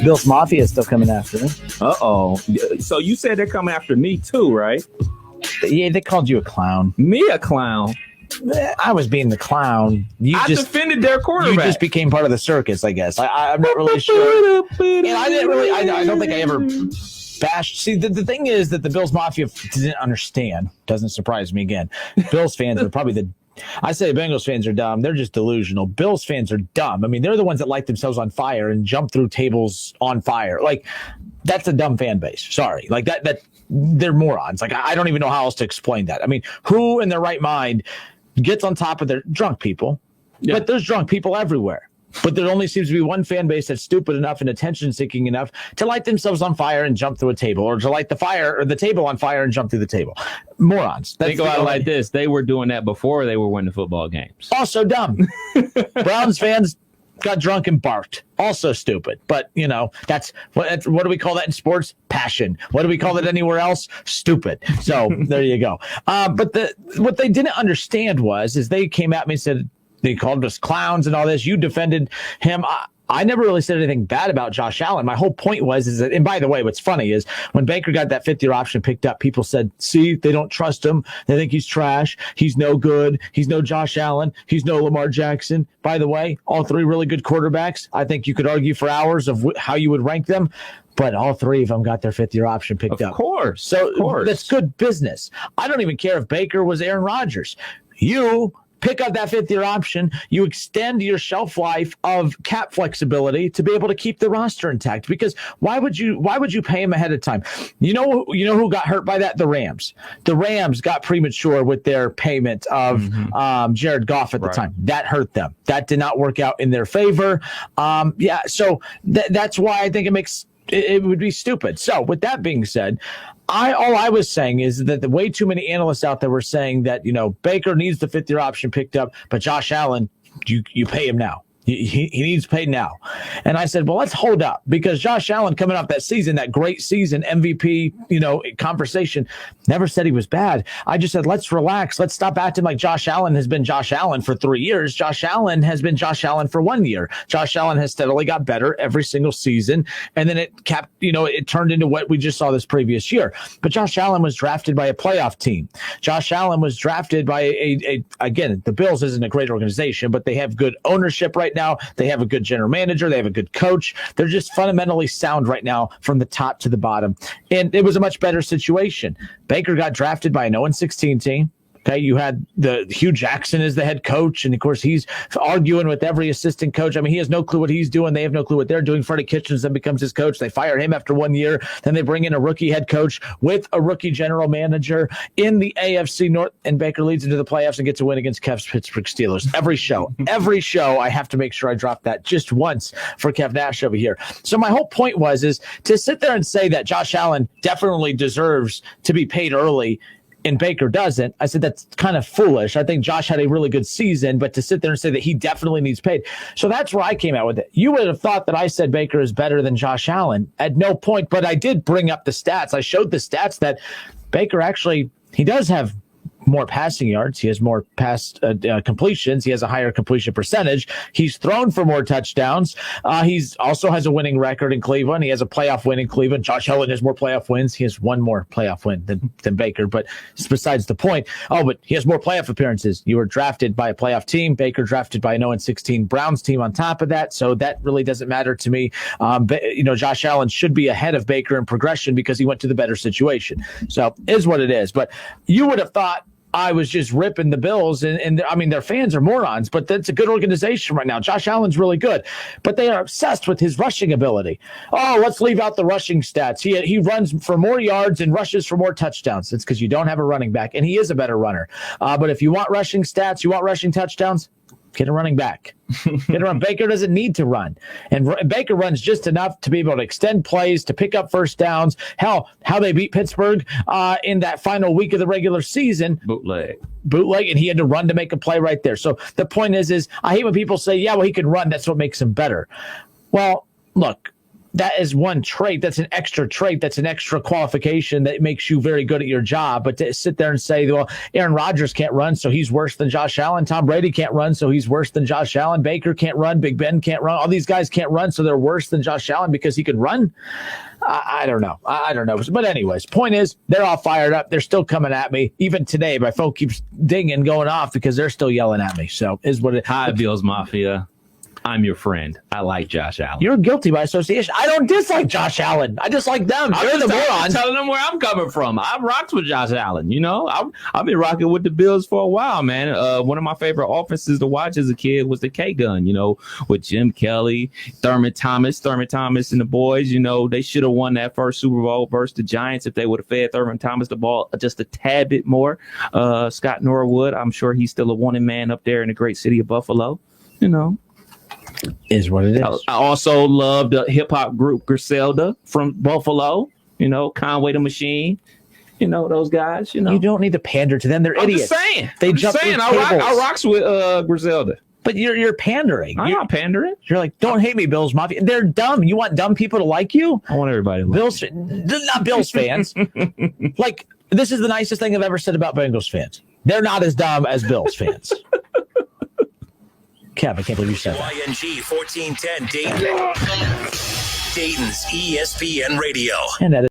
Bills Mafia is still coming after me. Uh-oh. So you said they're coming after me too, right? Yeah, they called you a clown. Me a clown? I was being the clown. I defended their quarterback. You just became part of the circus, I guess. I'm not really sure. And I didn't really. I don't think I ever bashed. See, the thing is that the Bills Mafia didn't understand. Doesn't surprise me again. Bills fans are probably I say Bengals fans are dumb. They're just delusional. Bills fans are dumb. I mean, they're the ones that light themselves on fire and jump through tables on fire. Like, that's a dumb fan base. Sorry. Like, that they're morons. Like, I don't even know how else to explain that. I mean, who in their right mind gets on top of their drunk people? Yeah. But there's drunk people everywhere. But there only seems to be one fan base that's stupid enough and attention-seeking enough to light themselves on fire and jump through a table, or to light the table on fire and jump through the table. Morons. Think about it like this. They were doing that before they were winning football games. Also dumb. Browns fans got drunk and barked. Also stupid. But, that's what do we call that in sports? Passion. What do we call it anywhere else? Stupid. So there you go. But what they didn't understand is they came at me and said, they called us clowns and all this. You defended him. I never really said anything bad about Josh Allen. My whole point is that, and by the way, what's funny is when Baker got that fifth-year option picked up, people said, see, they don't trust him. They think he's trash. He's no good. He's no Josh Allen. He's no Lamar Jackson. By the way, all three really good quarterbacks. I think you could argue for hours of how you would rank them. But all three of them got their fifth-year option picked up. Of course. So that's good business. I don't even care if Baker was Aaron Rodgers. You pick up that fifth-year option. You extend your shelf life of cap flexibility to be able to keep the roster intact. Because why would you pay him ahead of time? You know who got hurt by that? The Rams. The Rams got premature with their payment of Jared Goff at the time. That hurt them. That did not work out in their favor. So that's why I think it would be stupid. So with that being said, all I was saying is that the way too many analysts out there were saying that, Baker needs the fifth-year option picked up, but Josh Allen, you pay him now. He needs paid now. And I said, well, let's hold up, because Josh Allen coming off that season, that great season, MVP, conversation, never said he was bad. I just said, let's relax. Let's stop acting like Josh Allen has been Josh Allen for 3 years. Josh Allen has been Josh Allen for 1 year. Josh Allen has steadily got better every single season. And then it turned into what we just saw this previous year. But Josh Allen was drafted by a playoff team. Josh Allen was drafted by again, the Bills isn't a great organization, but they have good ownership right now. They have a good general manager. They have a good coach. They're just fundamentally sound right now from the top to the bottom. And it was a much better situation. Baker got drafted by an 0-16 team. Okay, you had the Hugh Jackson as the head coach, and of course he's arguing with every assistant coach. I mean, he has no clue what he's doing. They have no clue what they're doing. Freddie Kitchens then becomes his coach. They fire him after 1 year. Then they bring in a rookie head coach with a rookie general manager in the AFC North, and Baker leads into the playoffs and gets a win against Kev's Pittsburgh Steelers. Every show, I have to make sure I drop that just once for Kev Nash over here. So my whole point is to sit there and say that Josh Allen definitely deserves to be paid early and Baker doesn't. I said that's kind of foolish. I think Josh had a really good season, but to sit there and say that he definitely needs paid. So that's where I came out with it. You would have thought that I said Baker is better than Josh Allen. At no point, but I did bring up the stats. I showed the stats that Baker actually, he does have more passing yards. He has more pass completions. He has a higher completion percentage. He's thrown for more touchdowns. He's also has a winning record in Cleveland. He has a playoff win in Cleveland. Josh Allen has more playoff wins. He has one more playoff win than Baker, but it's besides the point. Oh, but he has more playoff appearances. You were drafted by a playoff team. Baker drafted by an 0-16 Browns team on top of that. So that really doesn't matter to me. Josh Allen should be ahead of Baker in progression because he went to the better situation. So is what it is. But you would have thought I was just ripping the Bills, and I mean, their fans are morons, but that's a good organization right now. Josh Allen's really good, but they are obsessed with his rushing ability. Oh, let's leave out the rushing stats. He runs for more yards and rushes for more touchdowns. It's because you don't have a running back, and he is a better runner. But if you want rushing stats, you want rushing touchdowns, get a running back. Get a run. Baker doesn't need to run. And Baker runs just enough to be able to extend plays, to pick up first downs. Hell, how they beat Pittsburgh in that final week of the regular season. Bootleg, and he had to run to make a play right there. So the point is I hate when people say, yeah, well, he can run. That's what makes him better. Well, look, that is one trait. That's an extra trait. That's an extra qualification that makes you very good at your job. But to sit there and say, well, Aaron Rodgers can't run, so he's worse than Josh Allen. Tom Brady can't run, so he's worse than Josh Allen. Baker can't run. Big Ben can't run. All these guys can't run, so they're worse than Josh Allen because he could run. I don't know. I don't know. But anyways, point is, they're all fired up. They're still coming at me. Even today, my phone keeps dinging, going off because they're still yelling at me. So is what it. Hi, Bills Mafia. I'm your friend. I like Josh Allen. You're guilty by association. I don't dislike Josh Allen. I dislike them. They're the I'm morons. telling them where I'm coming from. I've rocked with Josh Allen. You know, I've been rocking with the Bills for a while, man. One of my favorite offenses to watch as a kid was the K-Gun, you know, with Jim Kelly, Thurman Thomas and the boys. You know, they should have won that first Super Bowl versus the Giants if they would have fed Thurman Thomas the ball just a tad bit more. Scott Norwood, I'm sure he's still a wanted man up there in the great city of Buffalo, you know. Is what it is. I also love the hip hop group Griselda from Buffalo. You know, Conway the Machine. You know those guys. You know, You don't need to pander to them. They're I'm idiots. just saying. They I'm jump just saying. through I tables. rocks with Griselda. But you're pandering. I'm not pandering. You're like, don't hate me, Bills Mafia. They're dumb. You want dumb people to like you? I want everybody to like Bills, not Bills fans. Like, this is the nicest thing I've ever said about Bengals fans. They're not as dumb as Bills fans. Kev, I can't believe you said that. YNG 1410 Dayton. Dayton's ESPN Radio. And that